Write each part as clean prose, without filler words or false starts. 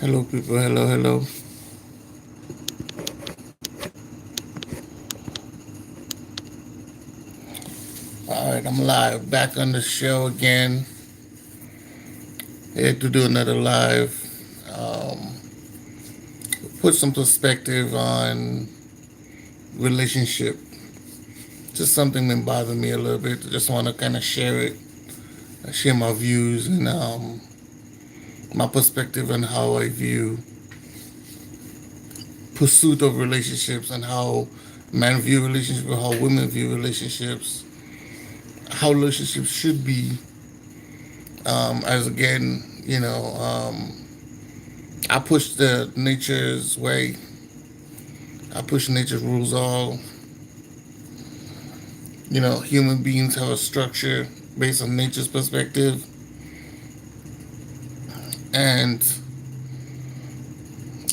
Hello, people. Hello, hello. All right, I'm live back on the show again. Here to do another live. Um, put some perspective on relationship. Just something that bothered me a little bit. Just want to kind of share it, share my views and my perspective on how I view pursuit of relationships and how men view relationships, how women view relationships, how relationships should be. As again, I push the nature's way. I push nature's rules all. Human beings have a structure based on nature's perspective. And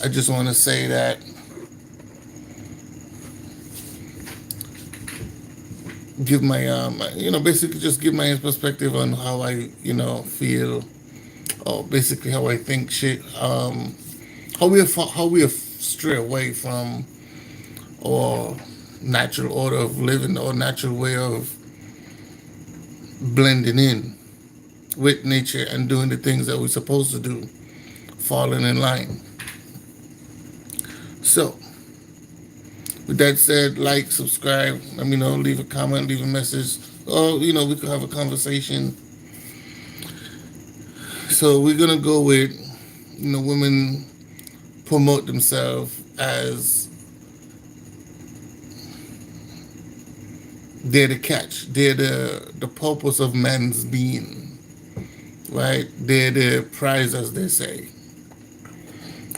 I just want to say that give my, basically just give my perspective on how I, feel, or basically how I think shit, how we have stray away from or natural order of living or natural way of blending in with nature and doing the things that we're supposed to do, falling in line. So, with that said, like, subscribe, let me know, leave a comment, leave a message, or, we could have a conversation. So, we're going to go with, women promote themselves as they're the catch, they're the purpose of man's being, right? They're the prize, as they say.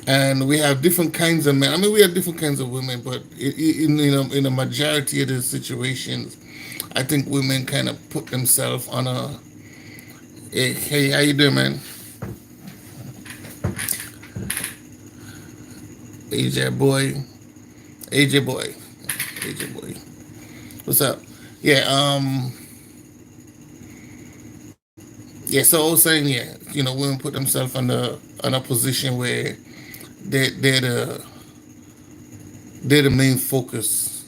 And we have different kinds of men. I mean, we have different kinds of women, but in a majority of the situations, I think women kind of put themselves on a hey, how you doing, man? AJ boy, AJ boy, AJ boy. What's up? Yeah, yeah. So I was saying, yeah, women put themselves on a position where they're the main focus.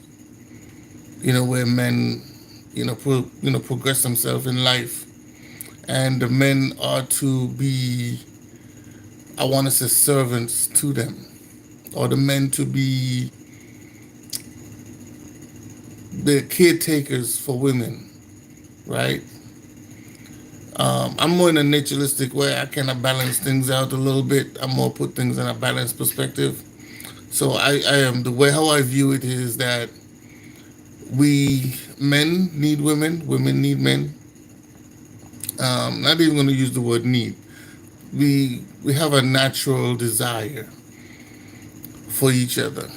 Where men, progress themselves in life, and the men are to be, I want to say, servants to them, or the men to be the caretakers for women, right? I'm more in a naturalistic way. I kind of balance things out a little bit. I'm more put things in a balanced perspective. So I am the way how I view it is that we men need women, women need men. Not even going to use the word need. We have a natural desire for each other.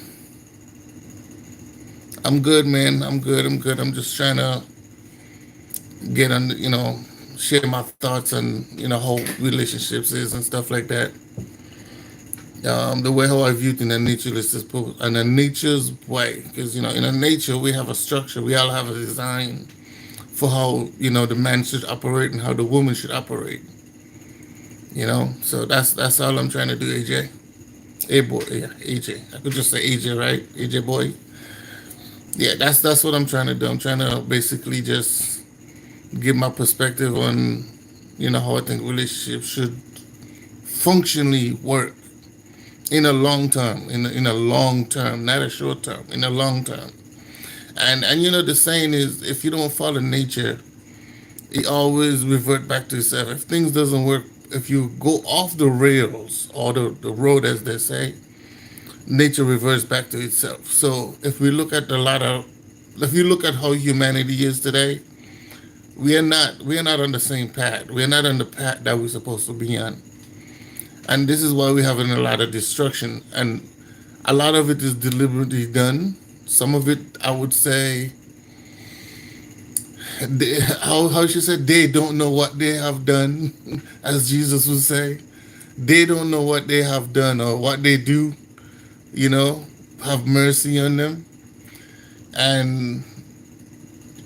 I'm good, man. I'm good. I'm good. I'm just trying to get on, share my thoughts on, how relationships is and stuff like that. The way how I view it in a naturalist is in a nature's way, because in a nature we have a structure. We all have a design for how the man should operate and how the woman should operate. So that's all I'm trying to do, AJ. A boy, yeah, AJ. I could just say AJ, right? AJ boy. Yeah, that's what I'm trying to do. I'm trying to basically just give my perspective on how I think relationships should functionally work in a long term, in a long term, not a short term, in a long term. And the saying is, if you don't follow nature, it always revert back to itself. If things doesn't work, if you go off the rails or the road, as they say, nature reverts back to itself. So if you look at how humanity is today, we are not on the same path. We are not on the path that we're supposed to be on. And this is why we're having a lot of destruction. And a lot of it is deliberately done. Some of it, I would say, how she said, they don't know what they have done, as Jesus would say. They don't know what they have done or what they do, you know, have mercy on them. And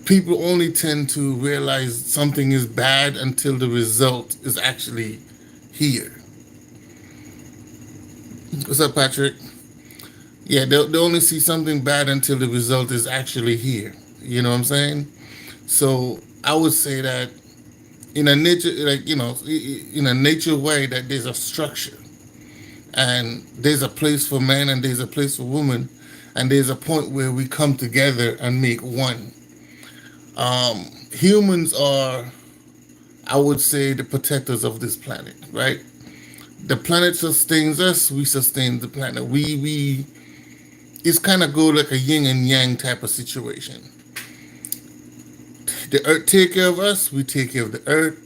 people only tend to realize something is bad until the result is actually here. What's up, Patrick? Yeah, they only see something bad until the result is actually here. You know what I'm saying? So I would say that in a nature, like in a nature way, that there's a structure and there's a place for man and there's a place for woman, and there's a point where we come together and make one. Humans are, I would say, the protectors of this planet, right? The planet sustains us, we sustain the planet. We it's kind of go like a yin and yang type of situation. The earth take care of us, we take care of the earth.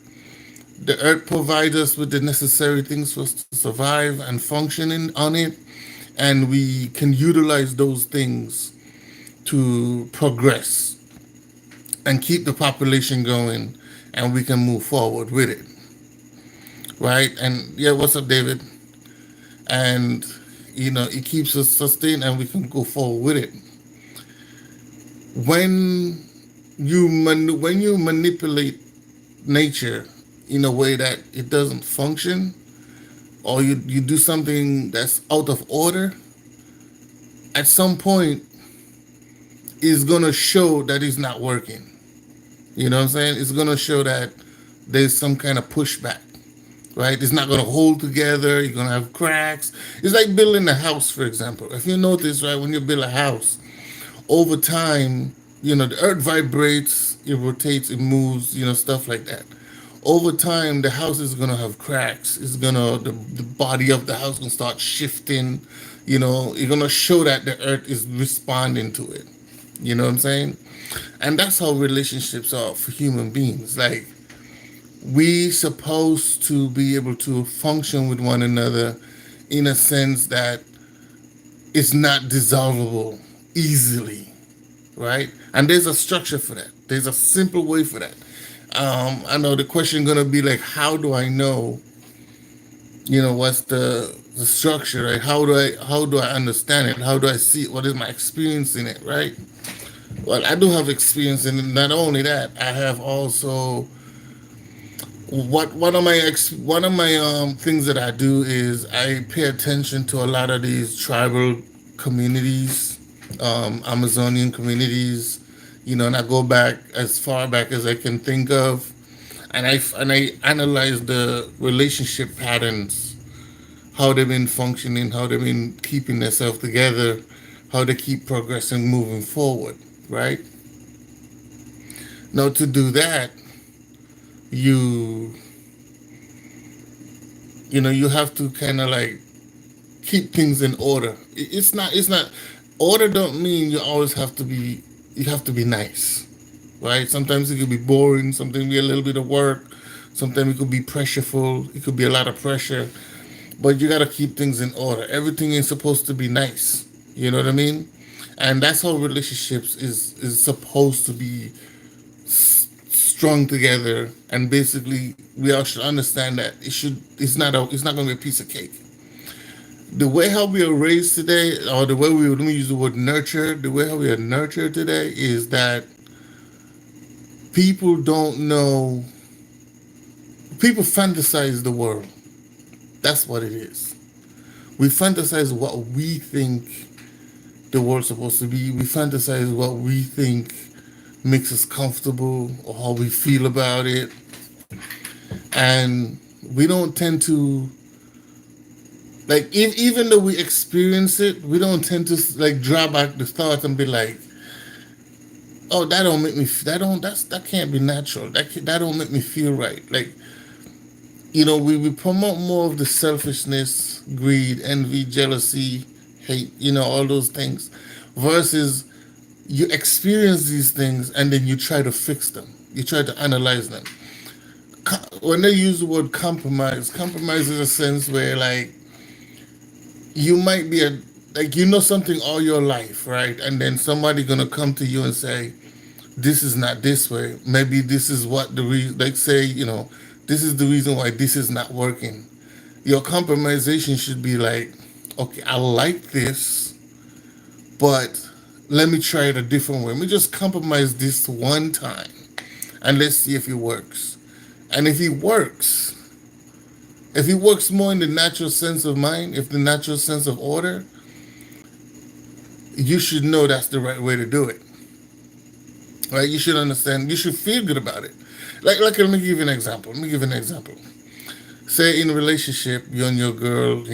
The earth provides us with the necessary things for us to survive and function on it, and we can utilize those things to progress and keep the population going, and we can move forward with it, right? And yeah, what's up, David? And it keeps us sustained, and we can go forward with it. When when you manipulate nature in a way that it doesn't function, or you do something that's out of order, at some point it's gonna show that it's not working. You know what I'm saying? It's gonna show that there's some kind of pushback, right? It's not gonna hold together. You're gonna have cracks. It's like building a house, for example. If you notice, right, when you build a house, over time, the earth vibrates, it rotates, it moves, stuff like that. Over time, the house is gonna have cracks. It's gonna the body of the house gonna start shifting. You're gonna show that the earth is responding to it. You know what I'm saying? And that's how relationships are for human beings. Like, we supposed to be able to function with one another in a sense that it's not dissolvable easily, right? And there's a structure for that. There's a simple way for that. I know the question gonna be like, how do I know? What's the structure, right? How do I understand it? How do I see it? What is my experience in it, right? Well, I do have experience in it. Not only that, I have also what one of my things that I do is I pay attention to a lot of these tribal communities, Amazonian communities, and I go back as far back as I can think of, and I analyze the relationship patterns, how they've been functioning, how they've been keeping themselves together, how they keep progressing, moving forward, right? Now, to do that, you you have to kind of like keep things in order. It's not order don't mean you have to be nice, right? Sometimes it could be boring, sometimes be a little bit of work, sometimes it could be pressureful, it could be a lot of pressure, but you got to keep things in order. Everything is supposed to be nice. You know what I mean? And that's how relationships is supposed to be strung together. And basically, we all should understand that it's not going to be a piece of cake. The way how we are raised today, or the way let me use the word nurture, the way how we are nurtured today is that people don't know, people fantasize the world. That's what it is. We fantasize what we think the world's supposed to be. We fantasize what we think makes us comfortable or how we feel about it. And we don't tend to, like, even though we experience it, we don't tend to like draw back the thought and be like, oh, that don't make me, that can't be natural. That don't make me feel right. Like, we promote more of the selfishness, greed, envy, jealousy, hate, all those things, versus you experience these things and then you try to fix them. You try to analyze them. When they use the word compromise is a sense where, like, you might be like, something all your life, right? And then somebody gonna come to you and say, this is not this way. Maybe this is what the reason, like, say, this is the reason why this is not working. Your compromisation should be like, okay, I like this, but let me try it a different way. Let me just compromise this one time and let's see if it works. And if it works, If it works more in the natural sense of mind, if the natural sense of order, you should know that's the right way to do it. Right? You should understand. You should feel good about it. Let me give you an example. Let me give you an example. Say in a relationship, you and your girl,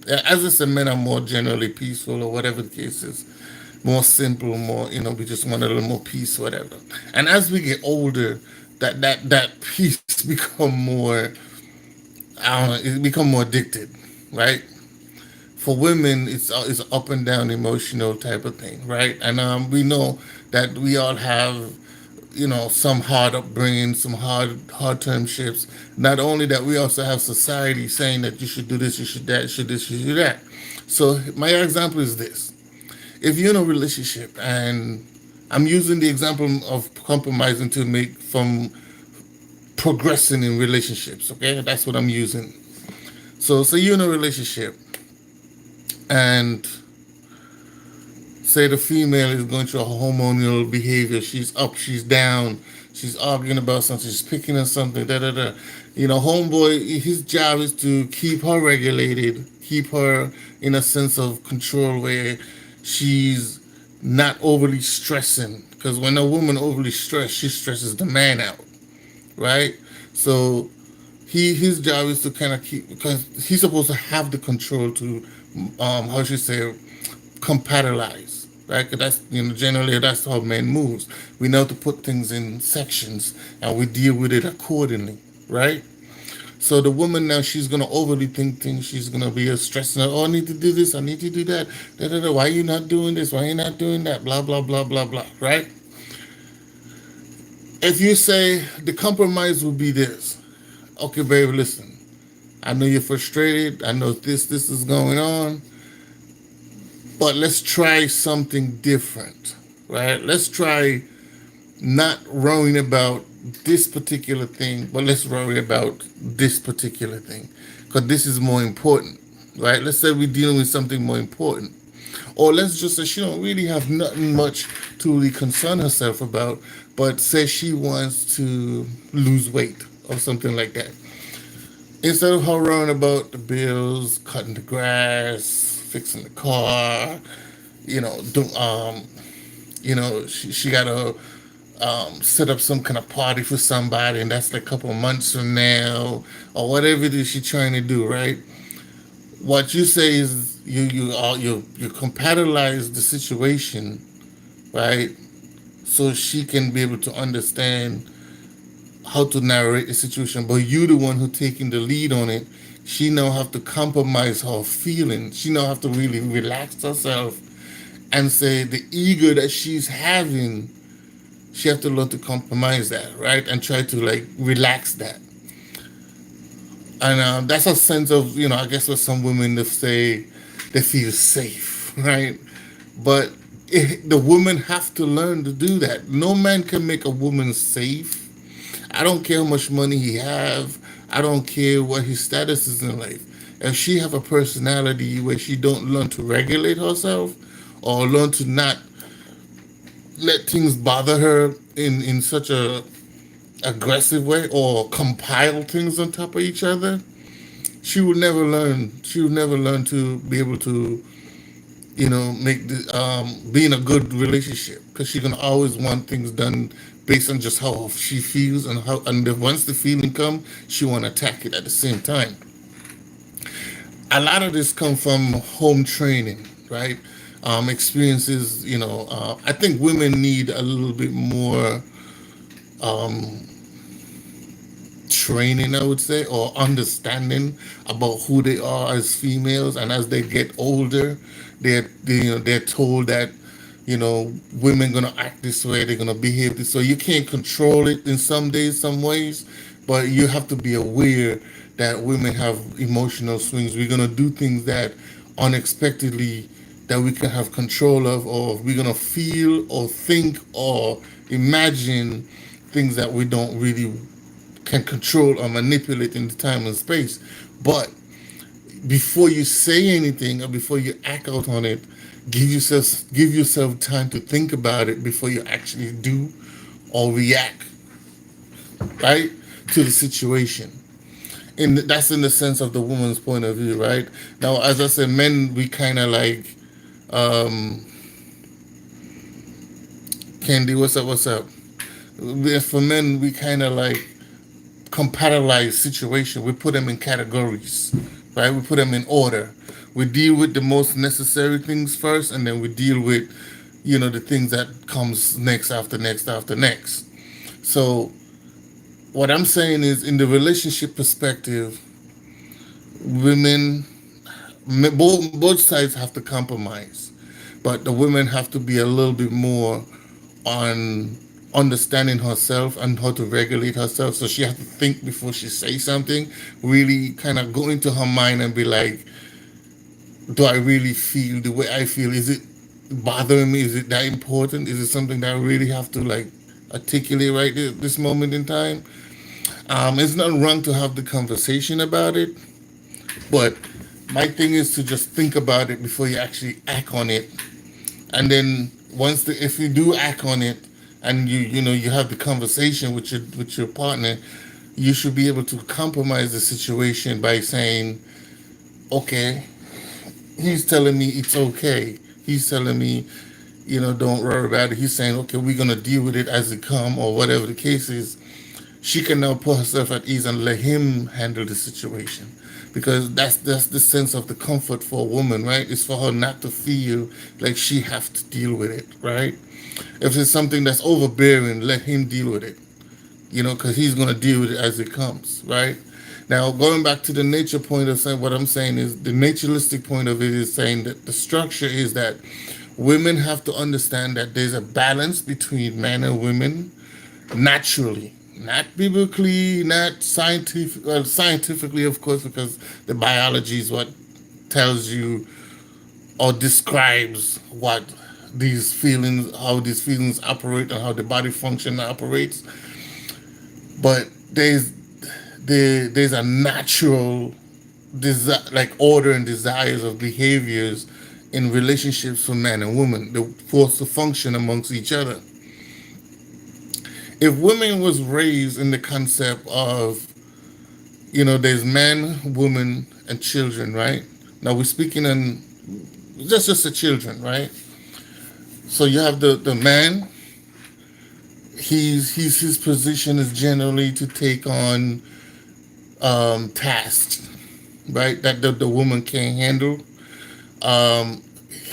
as I said, men are more generally peaceful or whatever the case is, more simple, more, we just want a little more peace, whatever. And as we get older, that peace become more, I don't know, it become more addicted, right? For women, it's up and down emotional type of thing, right? And we know that we all have, some hard upbringing, some hard termships. Not only that, we also have society saying that you should do this, you should that, you should this, you should do that. So my example is this: if you're in a relationship, and I'm using the example of compromising to make from progressing in relationships, okay? That's what I'm using. So you're in a relationship, and say the female is going through a hormonal behavior. She's up, she's down, she's arguing about something, she's picking on something, da da da. Homeboy, his job is to keep her regulated, keep her in a sense of control where she's not overly stressing. Because when a woman overly stressed, she stresses the man out, right? So his job is to kind of keep, because he's supposed to have the control to how should I say, compartmentalize, right? 'Cause that's, generally that's how men moves. We know to put things in sections and we deal with it accordingly, right? So the woman now, she's gonna overly think things. She's gonna be stressing out. Oh, I need to do this. I need to do that. Da, da, da. Why are you not doing this? Why are you not doing that? Blah blah blah blah blah. Right? If you say the compromise would be this, okay, babe, listen. I know you're frustrated. I know this is going on. But let's try something different, right? Let's try not worrying about this particular thing, but let's worry about this particular thing because this is more important, right? Let's say we're dealing with something more important. Or let's just say she don't really have nothing much to really concern herself about, but say she wants to lose weight or something like that. Instead of her worrying about the bills, cutting the grass, fixing the car, you know, do, she got to set up some kind of party for somebody, and that's like a couple of months from now, or whatever it is she's trying to do, right? What you say is you compatibilize the situation, right? So she can be able to understand how to narrate the situation, but you the one who taking the lead on it. She now have to compromise her feelings. She now have to really relax herself and say the ego that she's having, she have to learn to compromise that, right? And try to like relax that. And that's a sense of, I guess what some women they say they feel safe, right? But the women have to learn to do that. No man can make a woman safe. I don't care how much money he have. I don't care what his status is in life. If she have a personality where she don't learn to regulate herself or learn to not let things bother her in such a aggressive way or compile things on top of each other, she will never learn. She will never learn to be able to, make be in a good relationship because she's gonna always want things done based on just how she feels and how. And if once the feeling come, she wanna attack it at the same time. A lot of this come from home training, right? Experiences. I think women need a little bit more training, I would say, or understanding about who they are as females. And as they get older, they're told that women gonna act this way, they're gonna behave this way. You can't control it in some days, some ways, but you have to be aware that women have emotional swings. We're gonna do things that unexpectedly that we can have control of, or we're gonna feel or think or imagine things that we don't really can control or manipulate in the time and space. But before you say anything or before you act out on it, give yourself time to think about it before you actually do or react, right, to the situation. That's in the sense of the woman's point of view, right? Now, as I said, men, we kind of like, um, Candy, what's up? What's up? For men, we kind of like compartmentalize situation. We put them in categories, right? We put them in order. We deal with the most necessary things first, and then we deal with, the things that comes next after next after next. So what I'm saying is, in the relationship perspective, women, both sides have to compromise, but the women have to be a little bit more on understanding herself and how to regulate herself. So she has to think before she says something, really kind of go into her mind and be like, do I really feel the way I feel? Is it bothering me? Is it that important? Is it something that I really have to like articulate right this moment in time? It's not wrong to have the conversation about it, but my thing is to just think about it before you actually act on it. And then if you do act on it, and you have the conversation with your partner, you should be able to compromise the situation by saying, okay, he's telling me it's okay. He's telling me, don't worry about it. He's saying, okay, we're gonna deal with it as it come, or whatever the case is. She can now put herself at ease and let him handle the situation, because that's the sense of the comfort for a woman, right? It's for her not to feel like she have to deal with it, right? If it's something that's overbearing, let him deal with it, because he's going to deal with it as it comes, right? Now, going back to the nature point of saying, what I'm saying is the naturalistic point of it is saying that the structure is that women have to understand that there's a balance between men and women naturally, not biblically, not scientific, well, scientifically, of course, because the biology is what tells you or describes how these feelings operate and how the body function operates. But there's a natural like order and desires of behaviors in relationships for man and woman. They're forced to function amongst each other. If women was raised in the concept of, there's man, woman, and children, right? Now we're speaking on just the children, right? So you have the man. His position is generally to take on tasks, right? That the woman can't handle. Um,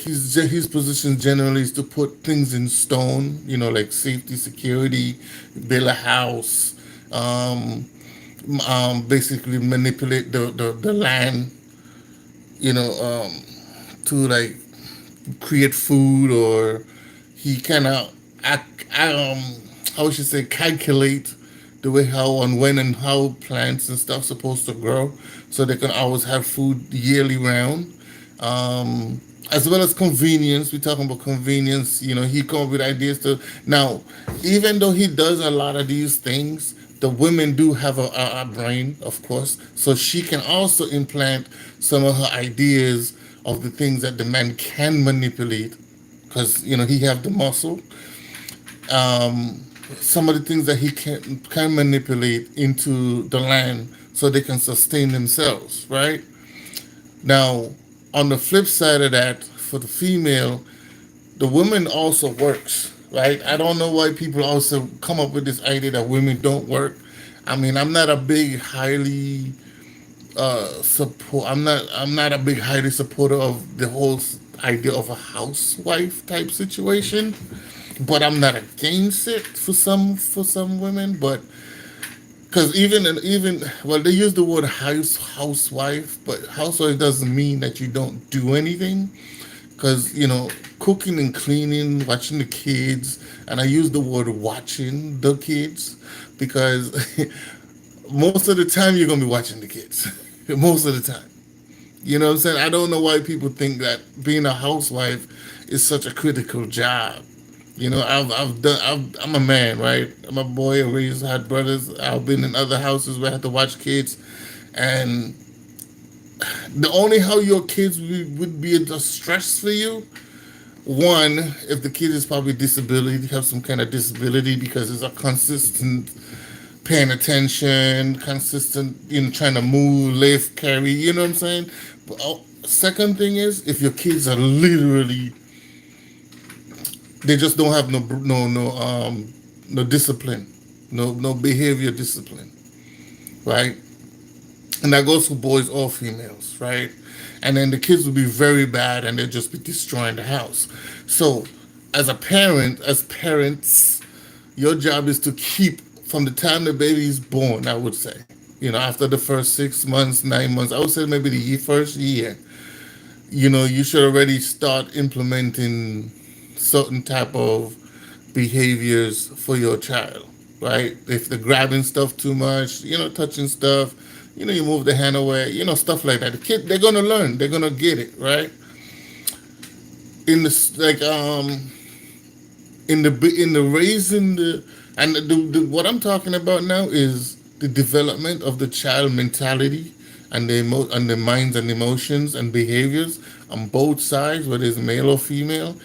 his position generally is to put things in stone, like safety, security, build a house, um, basically manipulate the land, you know, um, to like create food, or he kind of how should I say calculate the way how and when and how plants and stuff supposed to grow, so they can always have food yearly round. As well as convenience, we're talking about convenience. He come up with ideas to now, even though he does a lot of these things, the women do have a brain, of course, so she can also implant some of her ideas of the things that the man can manipulate, because he have the muscle. um, some of the things that he can manipulate into the land so they can sustain themselves, right? Now, on the flip side of that, for the female, the woman also works, right? I don't know why people also come up with this idea that women don't work. I mean, I'm not a big highly support. I'm not a big highly supporter of the whole idea of a housewife type situation, but I'm not against it for some women. But because even well, they use the word housewife, but housewife doesn't mean that you don't do anything. Because cooking and cleaning, watching the kids, and I use the word watching the kids because most of the time you're gonna be watching the kids. Most of the time. You know what I'm saying? I don't know why people think that being a housewife is such a critical job. I'm a man, right? I'm a boy. I raised, had brothers. I've been in other houses where I had to watch kids, and the only how your kids would be a stress for you. One, if the kid is probably disability, have some kind of disability, because it's a consistent paying attention, consistent, trying to move, lift, carry, you know what I'm saying? But, second thing is, if your kids are literally, they just don't have no discipline, no behavior discipline, right? And that goes for boys or females, right? And then the kids will be very bad and they'll just be destroying the house. So, as parents, your job is to keep from the time the baby is born, I would say. After the first 6 months, 9 months, I would say maybe the first year, you should already start implementing certain type of behaviors for your child, right? If they're grabbing stuff too much, touching stuff, you move the hand away, stuff like that. The kid, they're gonna learn, they're gonna get it, right? In the like in the raising the and what I'm talking about now is the development of the child mentality and and the minds and emotions and behaviors on both sides, whether it's male or female,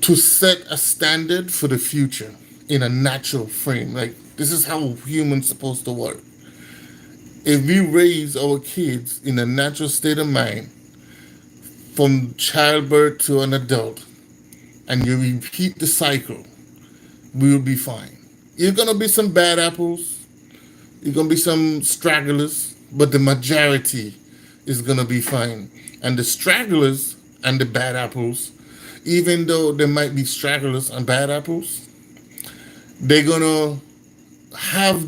to set a standard for the future in a natural frame. Like this is how humans supposed to work. If we raise our kids in a natural state of mind from childbirth to an adult and you repeat the cycle, we will be fine. You're gonna be some bad apples, you're gonna be some stragglers, but the majority is gonna be fine. And the stragglers and the bad apples, even though there might be stragglers and bad apples, they're gonna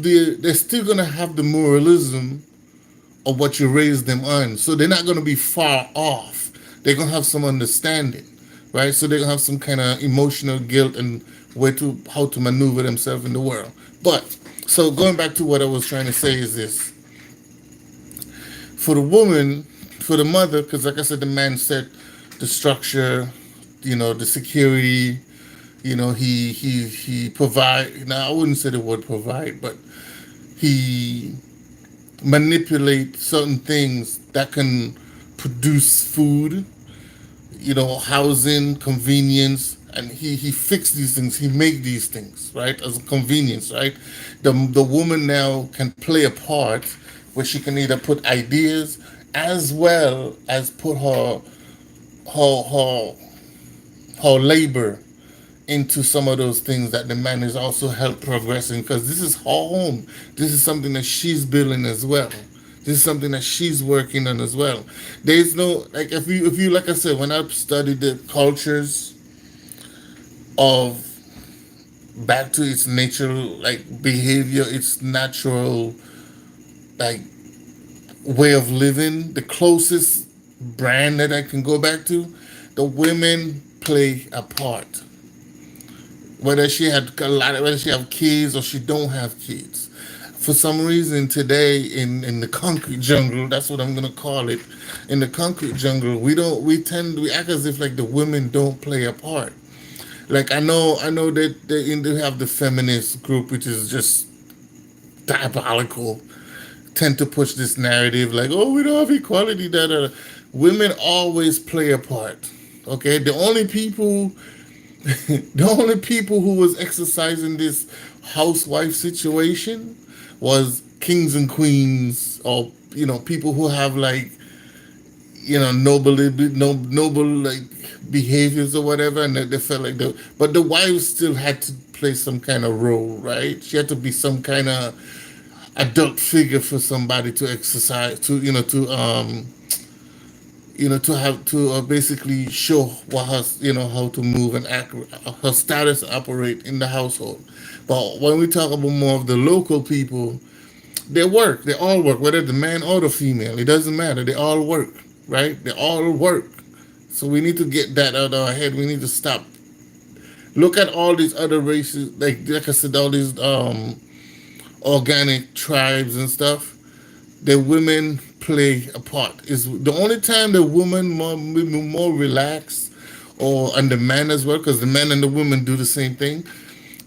they're still gonna have the moralism of what you raised them on. So they're not gonna be far off. They're gonna have some understanding, right? So they're gonna have some kind of emotional guilt and how to maneuver themselves in the world. But so going back to what I was trying to say is this: for the woman, for the mother, because like I said, the man set the structure, the security. He provide. Now I wouldn't say the word provide, but he manipulate certain things that can produce food, housing, convenience, and he fix these things. He make these things right as a convenience, right? The woman now can play a part where she can either put ideas as well as put her her, her labor into some of those things that the man is also help progressing, because this is her home. This is something that she's building as well. This is something that she's working on as well. There's no, like, if you like I said, when I studied the cultures of back to its natural like behavior, its natural like way of living, the closest brand that I can go back to, the women play a part, whether she had whether she have kids or she don't have kids. For some reason today in the concrete jungle, that's what I'm gonna call it. In the concrete jungle, we act as if like the women don't play a part. Like I know that they have the feminist group, which is just diabolical, tend to push this narrative like, oh, we don't have equality, da. Women always play a part. Okay, the only people who was exercising this housewife situation was kings and queens, or people who have like noble like behaviors or whatever, and they felt like but the wives still had to play some kind of role, right? She had to be some kind of adult figure for somebody to exercise, to have to basically show what her, how to move and act, her status operate in the household. But when we talk about more of the local people, they all work, whether the man or the female, it doesn't matter. They all work, right? They all work. So we need to get that out of our head. We need to stop. Look at all these other races, like I said, all these organic tribes and stuff. The women play a part. Is the only time the woman more relaxed, or and the man as well, because the man and the woman do the same thing,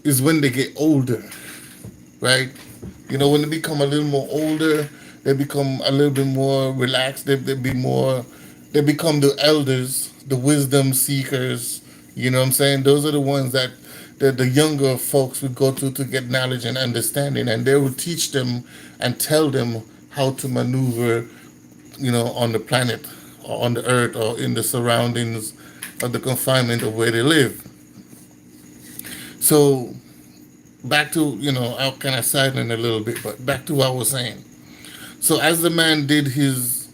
is when they get older, right? When they become a little more older, they become a little bit more relaxed. They become the elders, the wisdom seekers. You know what I'm saying? Those are the ones that the younger folks would go to get knowledge and understanding, and they would teach them and tell them how to maneuver, on the planet or on the earth or in the surroundings of the confinement of where they live. So back to, I'll kind of sideline a little bit, but back to what I was saying. So as the man did his,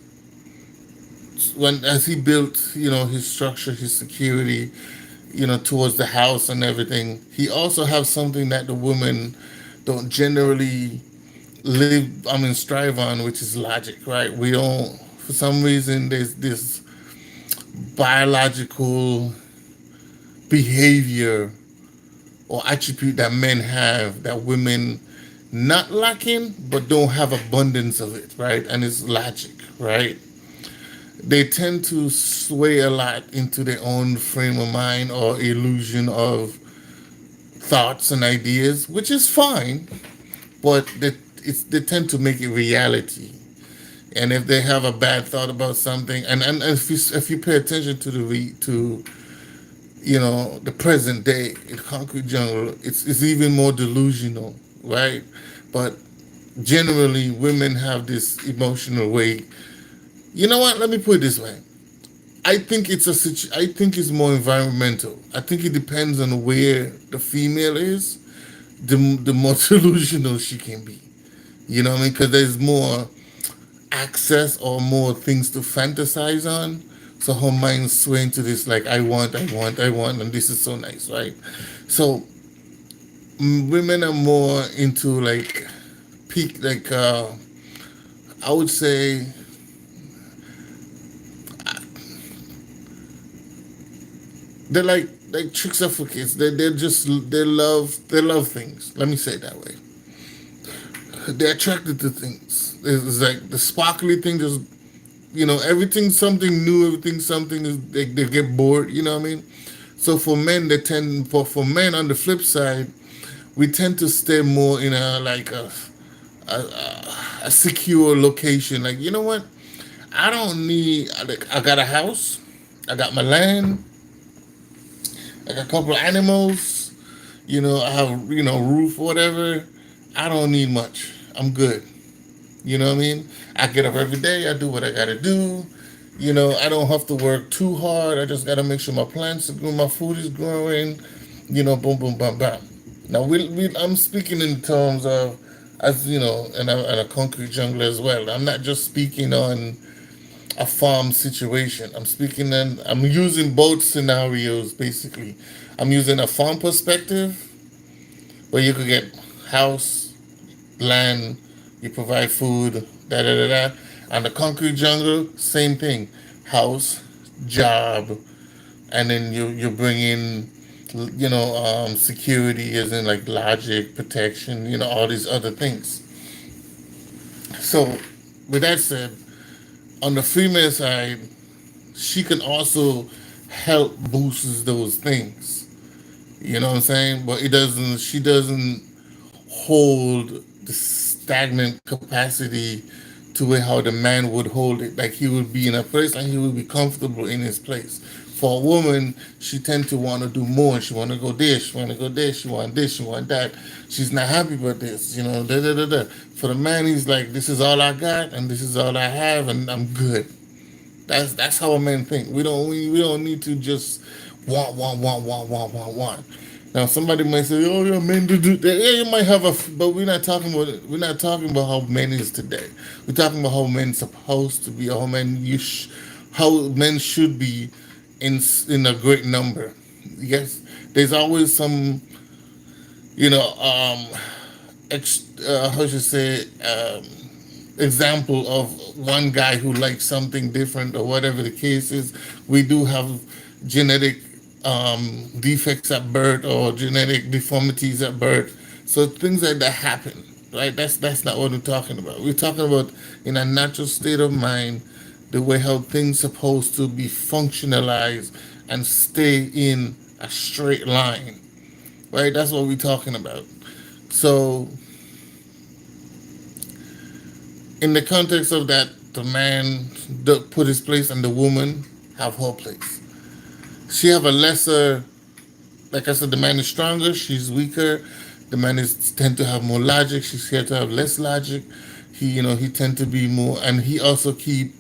when as he built, his structure, his security, towards the house and everything, he also has something that the women don't generally strive on, which is logic, right? We don't, for some reason, there's this biological behavior or attribute that men have that women not lacking, but don't have abundance of it, right? And it's logic, right? They tend to sway a lot into their own frame of mind or illusion of thoughts and ideas, which is fine, but they tend to make it reality. And if they have a bad thought about something, and if you pay attention to the present day in concrete jungle, it's even more delusional, right? But generally, women have this emotional way. You know what? Let me put it this way. I think it's more environmental. I think it depends on where the female is, the more delusional she can be. You know what I mean? Because there's more access or more things to fantasize on. So her mind's swaying to this like I want, and this is so nice, right? So women are more into like peak, like I would say they're like tricks are for kids. They love things. Let me say it that way. They're attracted to things. It's like the sparkly thing, just everything something new, everything something is they get bored. You know what I mean? So for men, for men on the flip side, we tend to stay more in a like a secure location. Like, you know what? I don't need. Like, I got a house, I got my land, I got a couple of animals. I have roof, whatever. I don't need much. I'm good. You know what I mean? I get up every day. I do what I gotta do. I don't have to work too hard. I just gotta make sure my plants are growing, my food is growing. Boom, boom, bam, bam. Now I'm speaking in terms of, as and a concrete jungle as well. I'm not just speaking on a farm situation. I'm using both scenarios basically. I'm using a farm perspective where you could get house, land, you provide food, da da da da. And the concrete jungle, same thing, house, job, and then you bring in, security, as in like logic, protection, all these other things. So, with that said, on the female side, she can also help boost those things. You know what I'm saying? But it doesn't. She doesn't hold the stagnant capacity to where how the man would hold it. Like, he would be in a place and he would be comfortable in his place. For a woman, she tend to want to do more. She want to go this, she want to go this, she want this, she want that. She's not happy about this, da da da da. For the man, he's like, this is all I got and this is all I have and I'm good. That's how men think. We don't need to just want. Now somebody might say, "Oh, yeah, men do that." Yeah, you might have but we're not talking about how men is today. We're talking about how men supposed to be, how men should be in a great number. Yes, there's always some, you know, how should I say, example of one guy who likes something different or whatever the case is. We do have genetic defects at birth or genetic deformities at birth. So things like that happen, right? That's not what we're talking about. We're talking about in a natural state of mind, the way how things supposed to be functionalized and stay in a straight line, right? That's what we're talking about. So in the context of that, the man put his place and the woman have her place. She have a lesser like I said, the man is stronger, she's weaker. The man is tend to have more logic, she's here to have less logic. He tend to be more, and he also he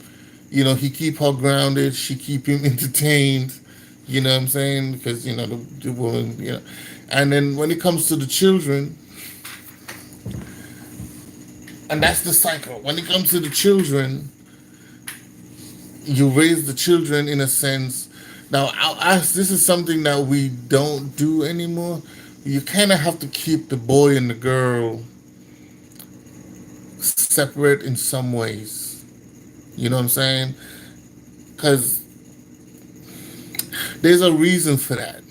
keep her grounded, she keep him entertained. You know what I'm saying? Because the woman, and then when it comes to the children, and that's the cycle. When it comes to the children, you raise the children in a sense. Now, I'll ask, this is something that we don't do anymore. You kind of have to keep the boy and the girl separate in some ways. You know what I'm saying? Because there's a reason for that,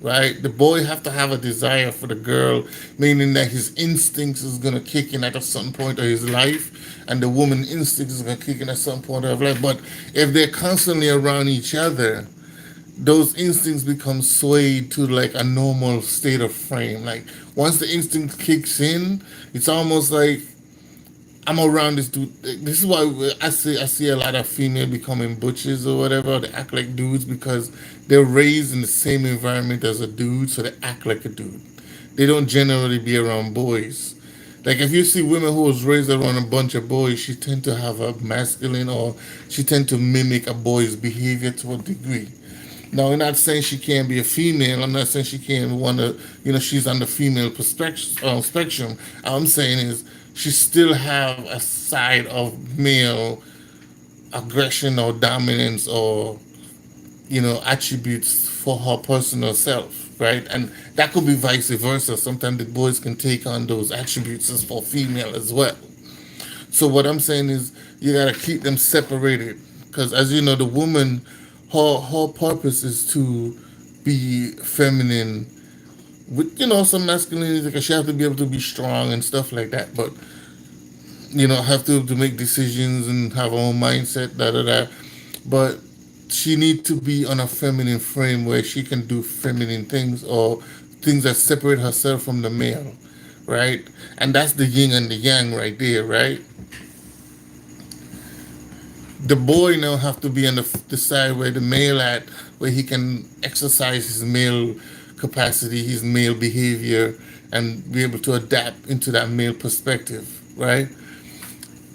right? The boy have to have a desire for the girl, meaning that his instincts is gonna kick in at some point of his life, and the woman instincts is gonna kick in at some point of life. But if they're constantly around each other, those instincts become swayed to like a normal state of frame. Like once the instinct kicks in, it's almost like I'm around this dude. This is why I see a lot of female becoming butches or whatever. They act like dudes because they're raised in the same environment as a dude, so they act like a dude. They don't generally be around boys. Like if you see women who was raised around a bunch of boys, she tend to have a masculine, or she tend to mimic a boy's behavior to a degree. Now, I'm not saying she can't be a female. I'm not saying she can't want to, she's on the female perspective, spectrum. All I'm saying is she still have a side of male aggression or dominance, or, attributes for her personal self, right? And that could be vice versa. Sometimes the boys can take on those attributes as for female as well. So what I'm saying is you got to keep them separated, because as you know, the woman, her purpose is to be feminine with some masculinity, because she have to be able to be strong and stuff like that. But have to make decisions and have her own mindset, da da da. But she need to be on a feminine frame where she can do feminine things, or things that separate herself from the male, right? And that's the yin and the yang right there, right? The boy now have to be on the side where the male at, where he can exercise his male capacity, his male behavior, and be able to adapt into that male perspective, right?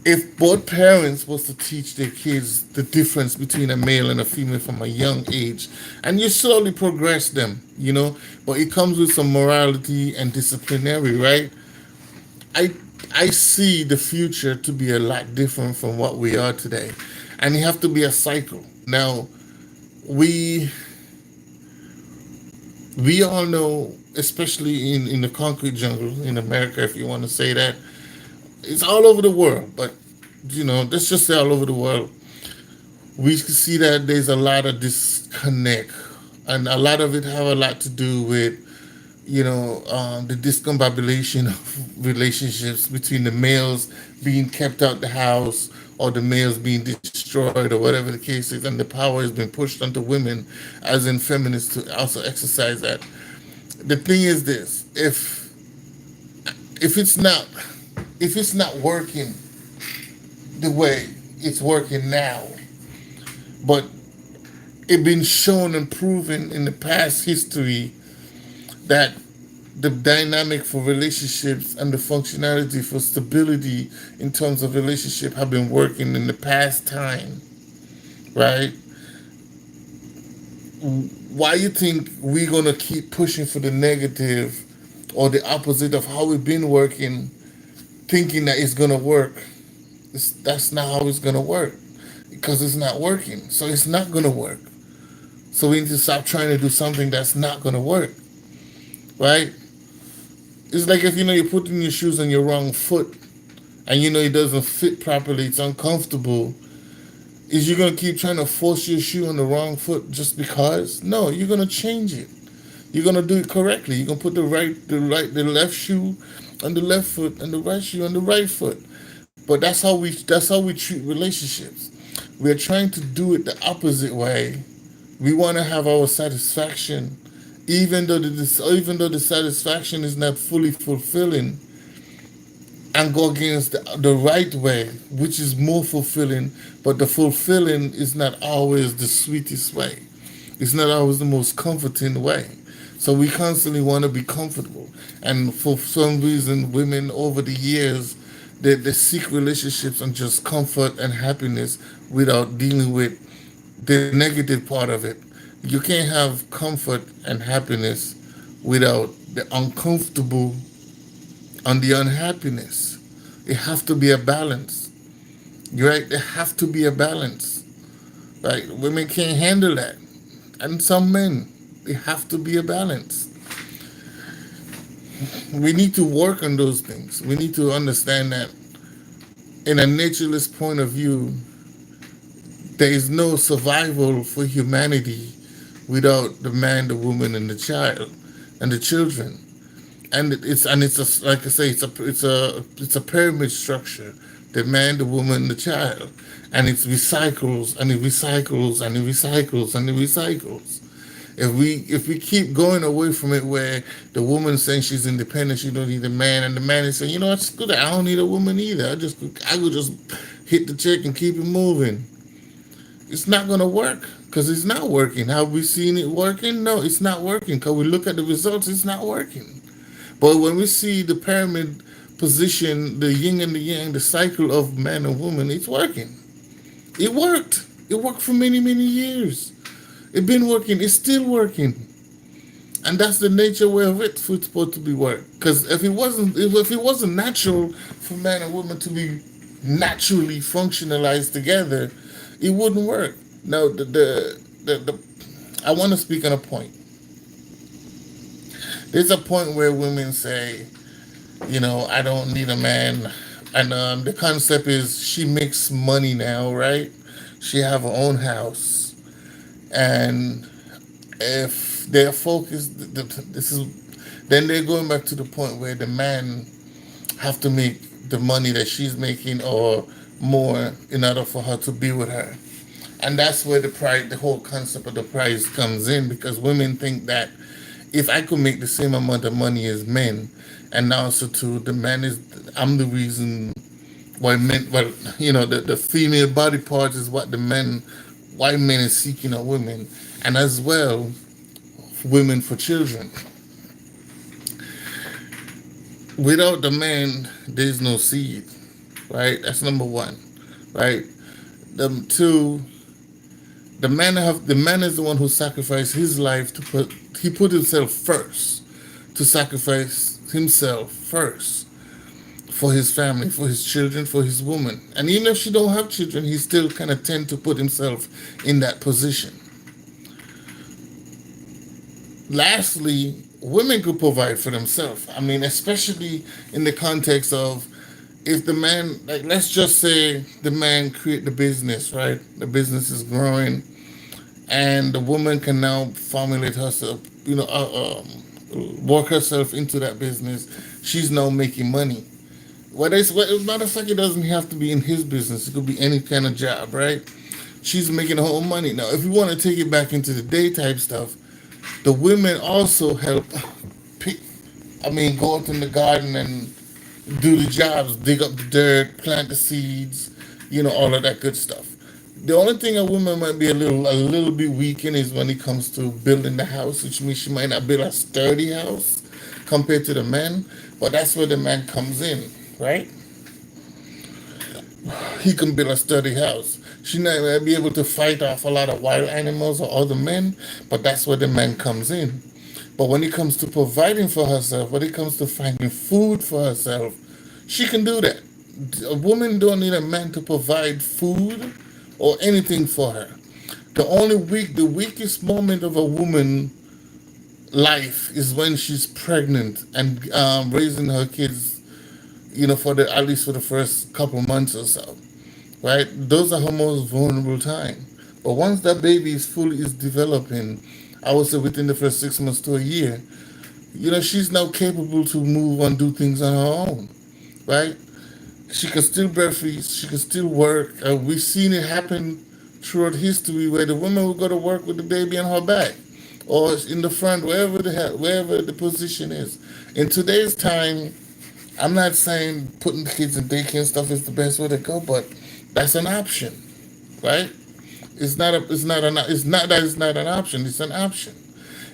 If both parents was to teach their kids the difference between a male and a female from a young age, and you slowly progress them, but it comes with some morality and disciplinary, right? I I see the future to be a lot different from what we are today, and it have to be a cycle. Now we we all know, especially in the concrete jungle in America, if you want to say that, it's all over the world. But let's just say all over the world, we can see that there's a lot of disconnect, and a lot of it have a lot to do with the discombobulation of relationships between the males being kept out the house, or the males being destroyed, or whatever the case is, and the power has been pushed onto women, as in feminists, to also exercise that. The thing is this: if it's not if it's not working the way it's working now, but it been shown and proven in the past history that the dynamic for relationships and the functionality for stability in terms of relationship have been working in the past time, right? Why you think we're gonna keep pushing for the negative or the opposite of how we've been working, thinking that it's gonna work? That's not how it's gonna work, because it's not working. So it's not gonna work. So we need to stop trying to do something that's not gonna work, right? It's like if you're putting your shoes on your wrong foot, and it doesn't fit properly, it's uncomfortable. Is you gonna keep trying to force your shoe on the wrong foot just because? No, you're gonna change it. You're gonna do it correctly. You're gonna put the left shoe on the left foot, and the right shoe on the right foot. But that's how we treat relationships. We're trying to do it the opposite way. We want to have our satisfaction, even though the satisfaction is not fully fulfilling, and go against the right way, which is more fulfilling. But the fulfilling is not always the sweetest way. It's not always the most comforting way. So we constantly want to be comfortable. And for some reason, women over the years, they seek relationships and just comfort and happiness without dealing with the negative part of it. You can't have comfort and happiness without the uncomfortable and the unhappiness. It have to be a balance. You're right? There have to be a balance. Right? Women can't handle that. And some men, they have to be a balance. We need to work on those things. We need to understand that in a naturalist point of view, there is no survival for humanity without the man, the woman, and the child, and the children. And it's like I say, it's a pyramid structure. The man, the woman, the child, and it recycles and it recycles and it recycles and it recycles. If we keep going away from it, where the woman saying she's independent, she don't need a man, and the man is saying, you know, it's good, I don't need a woman either. I could just hit the chick and keep it moving. It's not gonna work because it's not working. Have we seen it working? No, it's not working. Because we look at the results, it's not working. But when we see the pyramid position, the yin and the yang, the cycle of man and woman, it's working. It worked. It worked for many, many years. It's been working. It's still working. And that's the nature way of it for it's supposed to be worked. Because if it wasn't natural for man and woman to be naturally functionalized together, it wouldn't work. Now the I want to speak on a point. There's a point where women say, you know, I don't need a man, and the concept is she makes money now, right? She have her own house, and if they're focused, this is then they're going back to the point where the man have to make the money that she's making or more in order for her to be with her. And that's where the whole concept of the price comes in, because women think that if I could make the same amount of money as men, and also too, the man is, I'm the reason why men, well, the female body part is what the men, why men is seeking a women, and as well, women for children. Without the man, there's no seed, right? That's number one, right? Two, the man is the one who sacrificed his life he put himself first to sacrifice himself first for his family, for his children, for his woman. And even if she don't have children, he still kind of tend to put himself in that position. Lastly, women could provide for themselves. I mean, especially in the context of, if the man, like, let's just say the man create the business, right? The business is growing, and the woman can now formulate herself, work herself into that business. She's now making money. Matter of fact, it doesn't have to be in his business. It could be any kind of job, right? She's making her own money. Now, if you want to take it back into the day type stuff, the women also help pick, go out in the garden and do the jobs, dig up the dirt, plant the seeds, all of that good stuff. The only thing a woman might be a little bit weak in is when it comes to building the house, which means she might not build a sturdy house compared to the man. But that's where the man comes in, right? He can build a sturdy house. She might be able to fight off a lot of wild animals or other men, but that's where the man comes in. But when it comes to providing for herself, when it comes to finding food for herself, she can do that. A woman don't need a man to provide food or anything for her. The weakest moment of a woman life is when she's pregnant and raising her kids, for the at least for the first couple months or so, right? Those are her most vulnerable time. But once that baby is developing, I would say within the first 6 months to a year, she's now capable to move and do things on her own, right? She can still breastfeed, she can still work. We've seen it happen throughout history where the woman will go to work with the baby on her back or in the front, wherever the position is. In today's time, I'm not saying putting the kids in daycare and stuff is the best way to go, but that's an option, right? It's not that it's not an option. It's an option.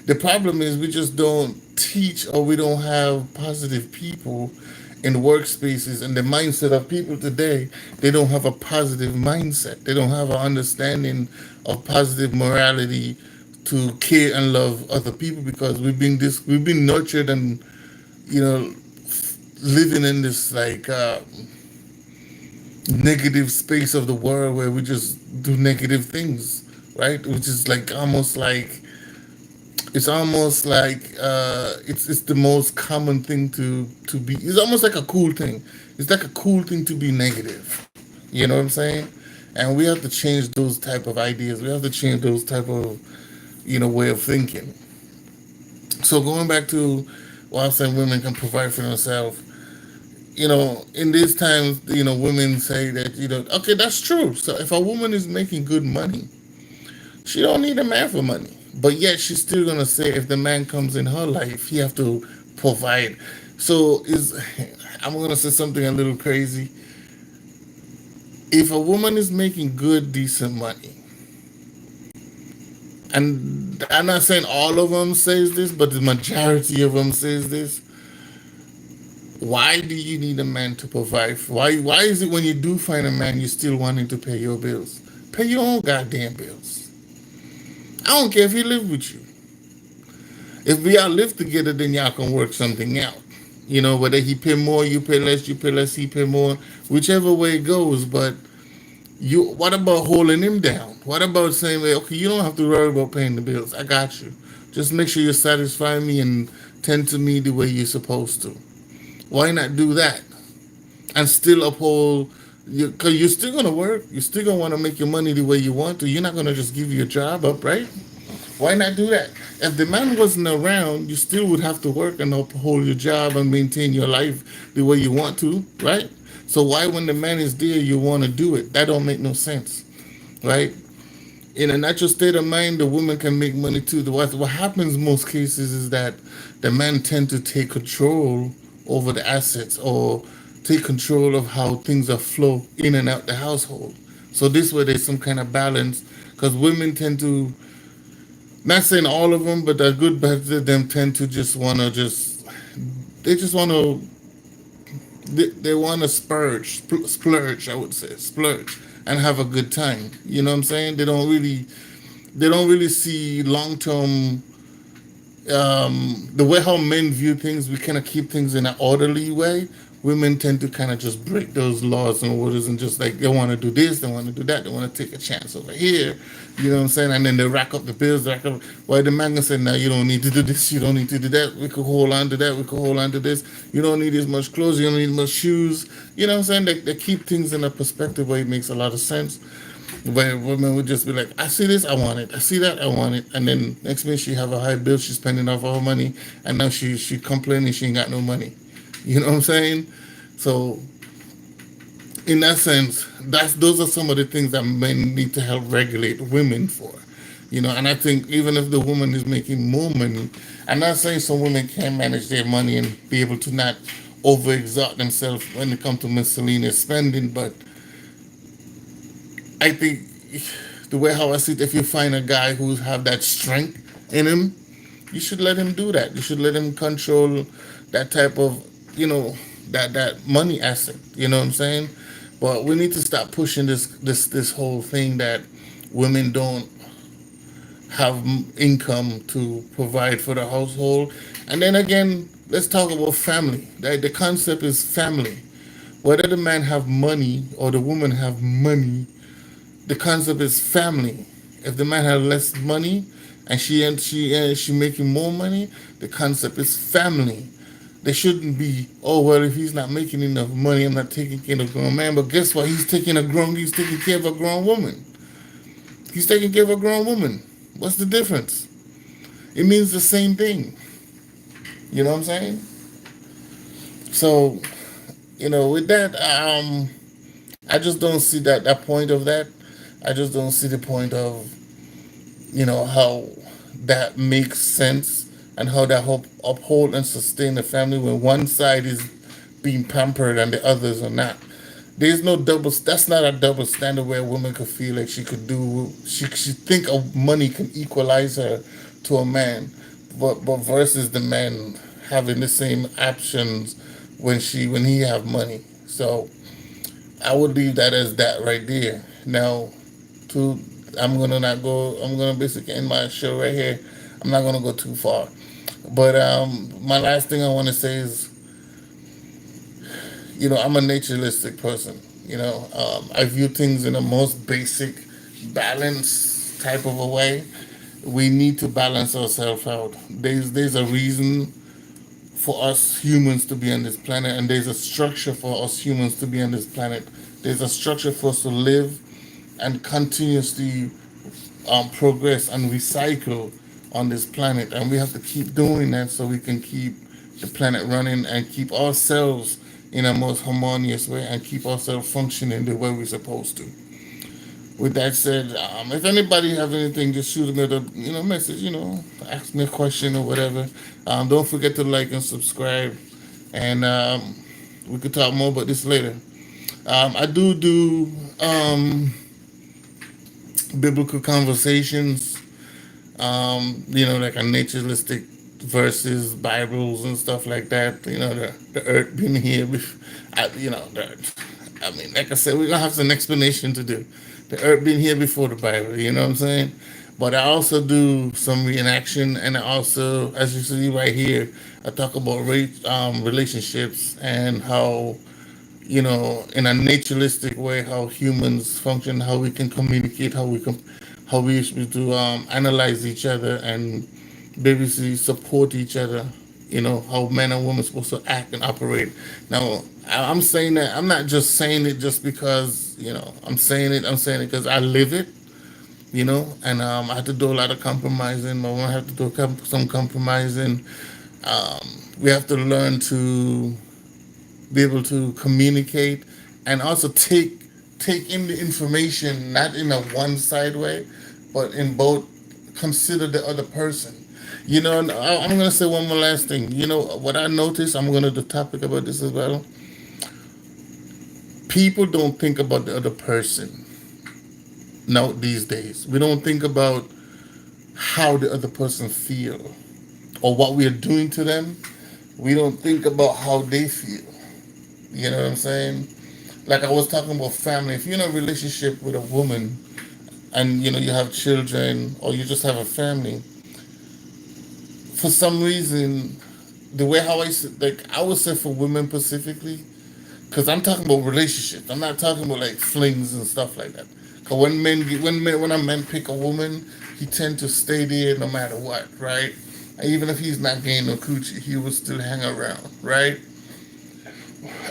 The problem is we just don't teach, or we don't have positive people in workspaces, and the mindset of people today, they don't have a positive mindset. They don't have an understanding of positive morality to care and love other people, because we've been nurtured and, you know, living in this like negative space of the world where we just do negative things, right? Which is like almost like it's almost like it's the most common thing to be. It's almost like a cool thing. It's like a cool thing to be negative. You know what I'm saying? And we have to change those type of ideas. We have to change those type of, way of thinking. So going back to what I'm saying, women can provide for themselves. In these times, women say that, okay, that's true. So if a woman is making good money, she don't need a man for money. But yet she's still gonna say if the man comes in her life, he have to provide. So is I'm gonna say something a little crazy. If a woman is making good, decent money, and I'm not saying all of them says this, but the majority of them says this. Why do you need a man to provide? Why is it when you do find a man, you still wanting to pay your bills? Pay your own goddamn bills. I don't care if he live with you. If we all live together, then y'all can work something out. Whether he pay more, you pay less, he pay more, whichever way it goes. But what about holding him down? What about saying, well, okay, you don't have to worry about paying the bills. I got you. Just make sure you satisfy me and tend to me the way you're supposed to. Why not do that and still uphold? Because you're still gonna work. You're still gonna want to make your money the way you want to. You're not gonna just give your job up, right? Why not do that? If the man wasn't around, you still would have to work and uphold your job and maintain your life the way you want to, right? So why, when the man is there, you want to do it? That don't make no sense, right? In a natural state of mind, the woman can make money too. What happens in most cases is that the man tend to take control over the assets, or take control of how things are flow in and out the household. So this way there's some kind of balance, because women tend to, not saying all of them, but a good part of them tend to just want to they just want to, they want to splurge, I would say, splurge, and have a good time. You know what I'm saying? They don't really see long term. The way how men view things, we kind of keep things in an orderly way. Women tend to kind of just break those laws and orders, and just like they want to do this, they want to do that, they want to take a chance over here. You know what I'm saying? And then they rack up the bills. Why the man gonna say, "No, you don't need to do this. You don't need to do that. We could hold on to that. We could hold on to this. You don't need as much clothes. You don't need much shoes." You know what I'm saying? They keep things in a perspective where it makes a lot of sense. Where women would just be like, I see this, I want it. I see that, I want it. And then next minute she have a high bill, she's spending off all her money, and now she complaining she ain't got no money. You know what I'm saying? So in that sense, those are some of the things that men need to help regulate women for. And I think even if the woman is making more money, I'm not saying some women can't manage their money and be able to not overexert themselves when it comes to miscellaneous spending, but I think the way how I see it, if you find a guy who have that strength in him, you should let him do that. You should let him control that type of, that money asset. You know what I'm saying? But we need to stop pushing this whole thing that women don't have income to provide for the household. And then again, let's talk about family. The concept is family. Whether the man have money or the woman have money, the concept is family. If the man has less money and she making more money, the concept is family. There shouldn't be, oh well, if he's not making enough money, I'm not taking care of a grown man. But guess what? He's taking care of a grown woman. He's taking care of a grown woman. What's the difference? It means the same thing. You know what I'm saying? So, with that, I just don't see that point of that. I just don't see the point of, how that makes sense, and how that help uphold and sustain the family when one side is being pampered and the others are not. There's no double. That's not a double standard where a woman could feel like she could do. She think of money can equalize her to a man. but versus the man having the same options when he have money. So I would leave that as that right there. Now, to I'm gonna basically end my show right here. I'm not gonna go too far. But my last thing I want to say is, I'm a naturalistic person. I view things in the most basic, balanced type of a way. We need to balance ourselves out. There's a reason for us humans to be on this planet, and there's a structure for us humans to be on this planet. There's a structure for us to live and continuously progress and recycle on this planet, and we have to keep doing that so we can keep the planet running and keep ourselves in a most harmonious way and keep ourselves functioning the way we're supposed to. With that said, if anybody have anything, just shoot me a message. Ask me a question or whatever. Don't forget to like and subscribe, and we could talk more about this later. I do biblical conversations, like a naturalistic verses, Bibles, and stuff like that. The earth being here, I mean, like I said, we're gonna have some explanation to do. The earth being here before the Bible, you know what I'm saying? But I also do some reenaction, and I also, as you see right here, I talk about relationships and how, in a naturalistic way, how humans function, how we can communicate, how we should to analyze each other and basically support each other. How men and women are supposed to act and operate. Now, I'm saying that I'm not just saying it just because I'm saying it. I'm saying it because I live it. And I have to do a lot of compromising. My wife have to do some compromising. Um, we have to learn to be able to communicate and also take in the information not in a one side way, but in both consider the other person. And I'm gonna say one more last thing. What I noticed, I'm gonna do topic about this as well. People don't think about the other person now these days. We don't think about how the other person feel or what we are doing to them. We don't think about how they feel. You know what I'm saying? Like I was talking about family. If you're in a relationship with a woman and you have children or you just have a family, for some reason, the way how like I would say for women specifically, because I'm talking about relationships. I'm not talking about like flings and stuff like that. Because when a man pick a woman, he tend to stay there no matter what, right? And even if he's not getting no coochie, he will still hang around, right?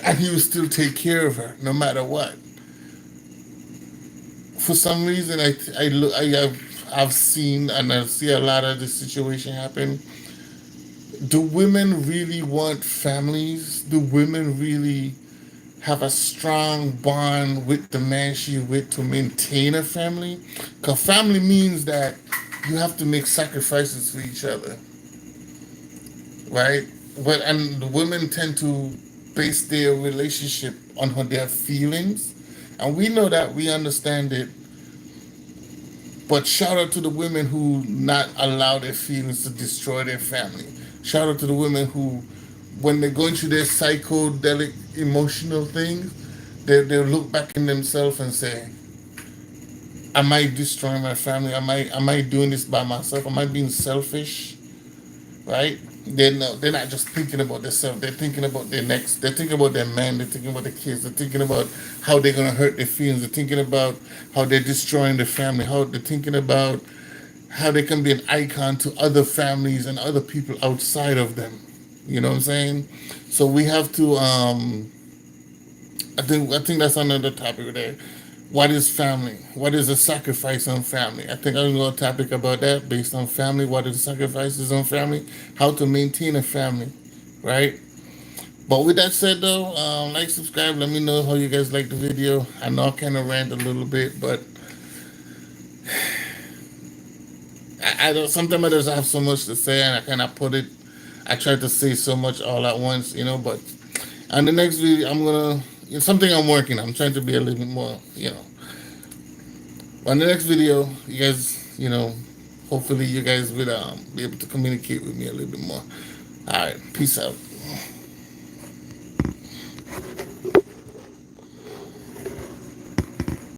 And he will still take care of her no matter what. For some reason, I look I've seen and I see a lot of this situation happen. Do women really want families? Do women really have a strong bond with the man she with to maintain a family? Because family means that you have to make sacrifices for each other, right? And the women tend to base their relationship on their feelings, and we know that, we understand it. But shout out to the women who not allow their feelings to destroy their family. Shout out to the women who, when they're going through their psychedelic emotional things, they'll look back in themselves and say, "Am I destroying my family? Am I doing this by myself? Am I being selfish?" Right? They're not just thinking about themselves. They're thinking about their next. They're thinking about their man. They're thinking about the kids. They're thinking about how they're gonna hurt their feelings. They're thinking about how they're destroying their family. How they're thinking about how they can be an icon to other families and other people outside of them. You know what I'm saying? So we have to. I think that's another topic there. What is family? What is a sacrifice on family? I think I'm going to topic about that based on family. What are the sacrifices on family? How to maintain a family, right? But with that said, though, like, subscribe. Let me know how you guys like the video. I know I kind of rant a little bit, but I don't. Sometimes I just have so much to say, and I kind of put it. I try to say so much all at once, But on the next video, I'm gonna. It's something I'm working on. I'm trying to be a little bit more. On the next video, you guys, hopefully you guys will be able to communicate with me a little bit more. All right, peace out.